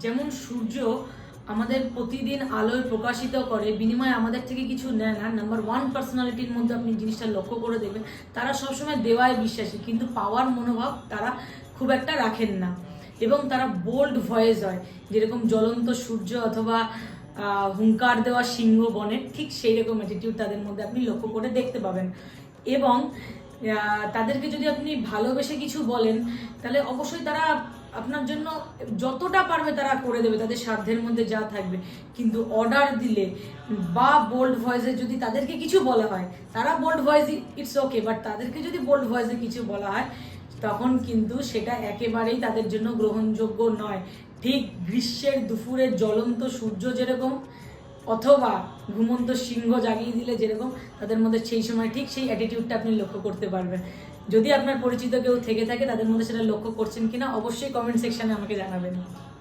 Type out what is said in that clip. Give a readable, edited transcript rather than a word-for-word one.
যেমন সূর্য আমাদের প্রতিদিন আলোয় প্রকাশিত করে, বিনিময়ে আমাদের থেকে কিছু নেয় না। নাম্বার 1 পার্সোনালিটির মধ্যে আপনি জিনিসটা লক্ষ্য করে দেখবেন, তারা সবসময় দেওয়ায় বিশ্বাসী, কিন্তু পাওয়ার মনোভাব তারা খুব একটা রাখেন না। এবং তারা বোল্ড ভয়েস হয়, যেরকম জ্বলন্ত সূর্য অথবা হুঙ্কার দেওয়া সিংহ বনের, ঠিক সেই রকম অ্যাটিটিউড তাদের মধ্যে আপনি লক্ষ্য করে দেখতে পাবেন। এবং তাদেরকে যদি আপনি ভালোবেসে কিছু বলেন, তাহলে অবশ্যই তারা আপনার জন্য যতটা পারবে তারা করে দেবে, তাদের সাধ্যের মধ্যে যা থাকবে। কিন্তু অর্ডার দিলে বা বোল্ড ভয়েসে যদি তাদেরকে কিছু বলা হয়, তারা bold voice it's okay, but তাদেরকে যদি বোল্ড ভয়েসে কিছু বলা হয়, তখন কিন্তু সেটা একেবারেই তাদের জন্য গ্রহণযোগ্য নয়। ঠিক গ্রীষ্মের দুপুরে জ্বলন্ত সূর্য যেরকম, অথবা ঘুমন্ত সিংহ জাগিয়ে দিলে যেরকম, তাদের মধ্যে সেই সময় ঠিক সেই অ্যাটিটিউডটা আপনি লক্ষ্য করতে পারবেন। যদি আপনার পরিচিত কেউ থেকে থাকে, তাদের মধ্যে সেটা লক্ষ্য করছেন কিনা অবশ্যই কমেন্ট সেকশনে আমাকে জানাবেন।